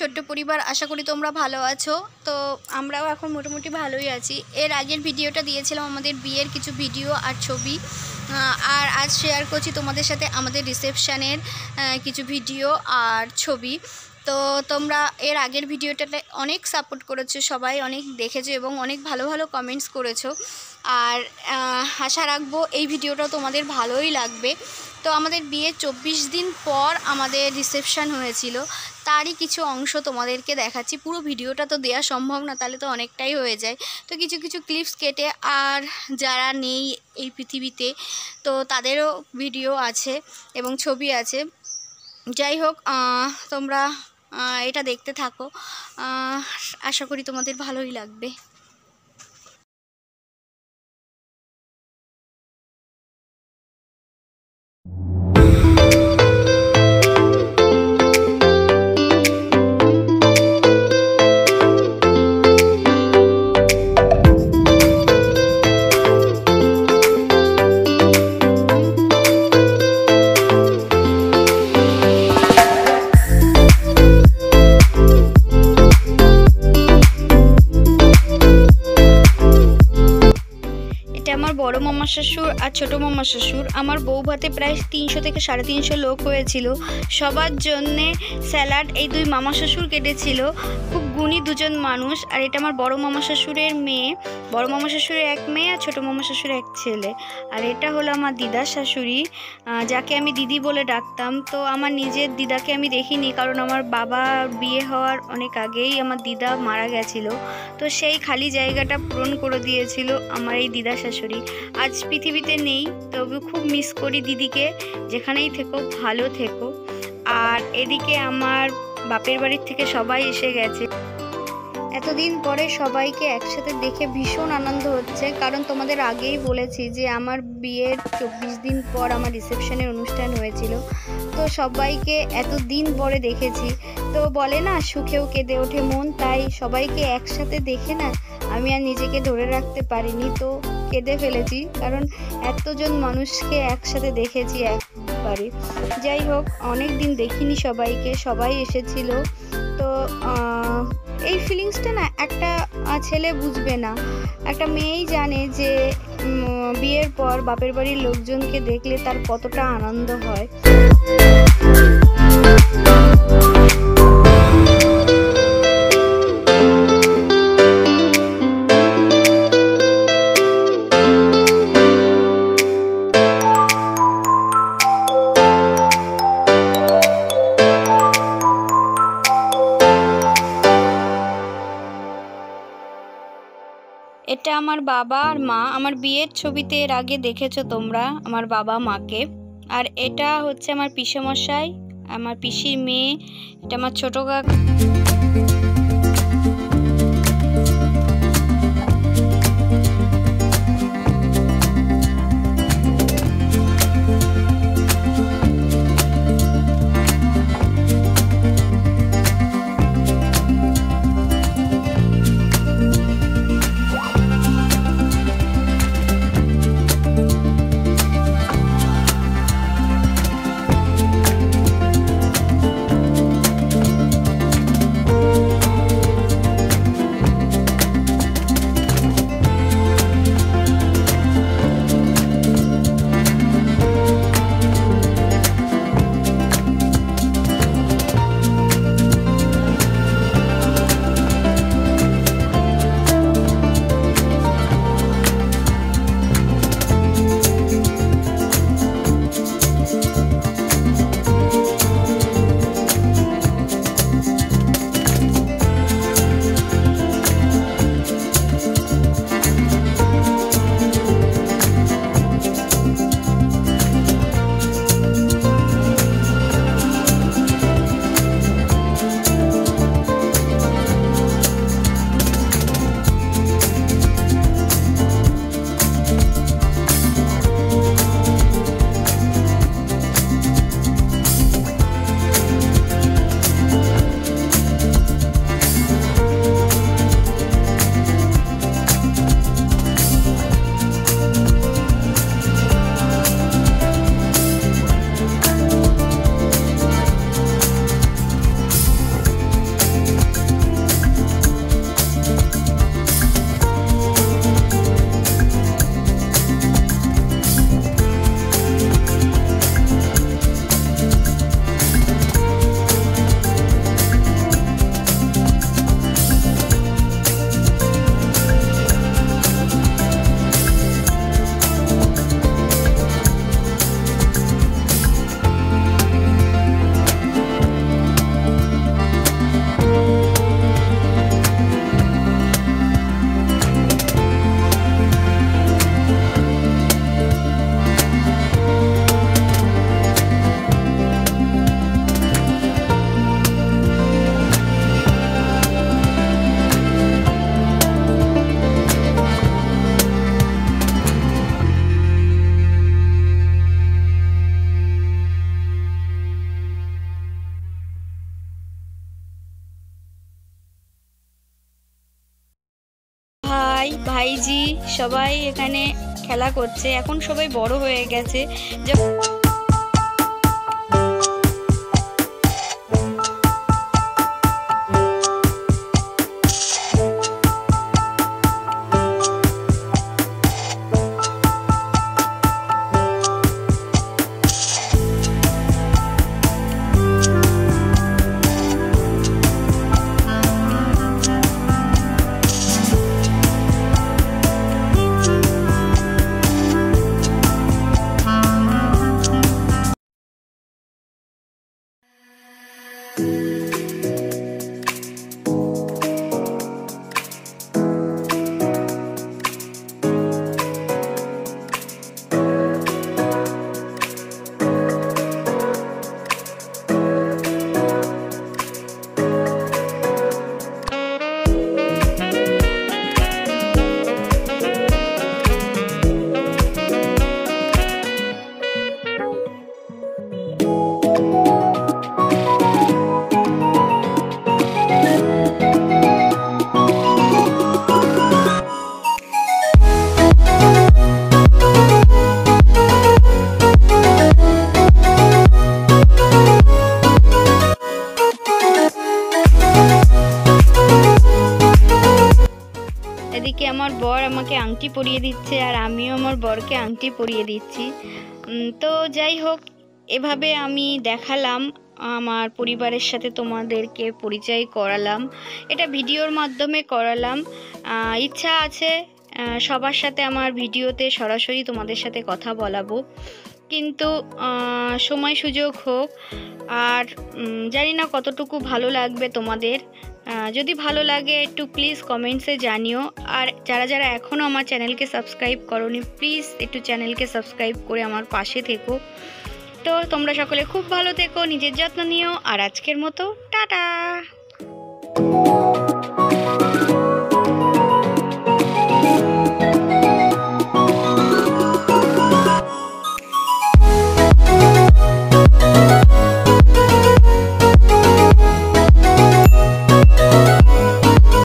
ছোট্ট পরিবার, আশা করি তোমরা ভালো আছো। তো আমরাও এখন মোটামুটি ভালোই আছি। এর আগের ভিডিওটা দিয়েছিলাম আমাদের বিয়ের কিছু ভিডিও আর ছবি, আর আজ শেয়ার করছি তোমাদের সাথে আমাদের রিসেপশানের কিছু ভিডিও আর ছবি। তো তোমরা এর আগের ভিডিওটাতে অনেক সাপোর্ট করেছো, সবাই অনেক দেখেছো এবং অনেক ভালো ভালো কমেন্টস করেছো। আর আশা রাখবো এই ভিডিওটা তোমাদের ভালোই লাগবে। তো আমাদের বিয়ের 24 দিন পর আমাদের রিসেপশান হয়েছিল, তারই কিছু অংশ তোমাদেরকে দেখাচ্ছি। পুরো ভিডিওটা তো দেওয়া সম্ভব না, তাহলে তো অনেকটাই হয়ে যায়। তো কিছু কিছু ক্লিপস কেটে, আর যারা নেই এই পৃথিবীতে তো তাদেরও ভিডিও আছে এবং ছবি আছে। যাই হোক, তোমরা এটা দেখতে থাকো, আশা করি তোমাদের ভালোই লাগবে। আমার বড় মামা শ্বশুর আর ছোটো মামা শ্বশুর। আমার বউ ভাতে প্রায় 300 থেকে 350 লোক হয়েছিল। সবার জন্যে স্যালাড এই দুই মামা শ্বশুর কেটেছিল, খুব গুণী দুজন মানুষ। আর এটা আমার বড় মামা শ্বশুরের মেয়ে, বড় মামা শ্বশুরের এক মেয়ে আর ছোটো মামা শ্বশুরের এক ছেলে। আর এটা হলো আমার দিদার শাশুড়ি, যাকে আমি দিদি বলে ডাকতাম। তো আমার নিজের দিদাকে আমি দেখিনি, কারণ আমার বাবা বিয়ে হওয়ার অনেক আগেই আমার দিদা মারা গেছিল। তো সেই খালি জায়গাটা পূরণ করে দিয়েছিল আমার এই দিদা শাশুড়ি। আজ পৃথিবীতে নেই, তবে খুব মিস করি দিদিকে। যেখানেই থেকো ভালো থেকো। আর এদিকে আমার বাপের বাড়ির থেকে সবাই এসে গেছে। এতদিন পরে সবাইকে একসাথে দেখে ভীষণ আনন্দ হচ্ছে, কারণ তোমাদের আগেই বলেছি যে আমার বিয়ের 24 দিন পর আমার রিসেপশনের অনুষ্ঠান হয়েছিল। তো সবাইকে এতদিন পরে দেখেছি, তো বলে না সুখেও কেঁদে ওঠে মন, তাই সবাইকে একসাথে দেখে না আমি আর নিজেকে ধরে রাখতে পারিনি, তো কেঁদে ফেলেছি, কারণ এতজন মানুষকে একসাথে দেখেছি একবারে। যাই হোক, অনেক দিন দেখিনি সবাইকে, সবাই এসেছিল। তো এই ফিলিংসটা না একটা ছেলে বুঝবে না, একটা মেয়েই জানে যে বিয়ের পর বাপের বাড়ির লোকজনকে দেখলে তার কতটা আনন্দ হয়। এটা আমার বাবা আর মা। আমার বিয়ের ছবিতে এর আগে দেখেছো তোমরা আমার বাবা মাকে। আর এটা হচ্ছে আমার পিসেমশাই, আমার পিসির মেয়ে, এটা আমার ছোট কাকা। ভাইজি সবাই এখানে খেলা করছে। এখন সবাই বড় হয়ে গেছে। এদিকে আমার বর আমাকে আংটি পরিয়ে দিচ্ছে আর আমিও আমার বরকে আংটি পরিয়ে দিচ্ছি। তো যাই হোক, এভাবে আমি দেখালাম, আমার পরিবারের সাথে তোমাদেরকে পরিচয় করালাম, এটা ভিডিওর মাধ্যমে করালাম। ইচ্ছা আছে সবার সাথে আমার ভিডিওতে সরাসরি তোমাদের সাথে কথা বলাবো, কিন্তু সময় সুযোগ হোক। আর জানি না কতটুকু ভালো লাগবে তোমাদের। যদি ভালো লাগে একটু প্লিজ কমেন্টসে জানিও। আর যারা যারা এখনও আমার চ্যানেলকে সাবস্ক্রাইব করোনি, প্লিজ একটু চ্যানেলকে সাবস্ক্রাইব করে আমার পাশে থেকো। তো তোমরা সকলে খুব ভালো থেকো, নিজের যত্ন নিও। আর আজকের মতো টাটা।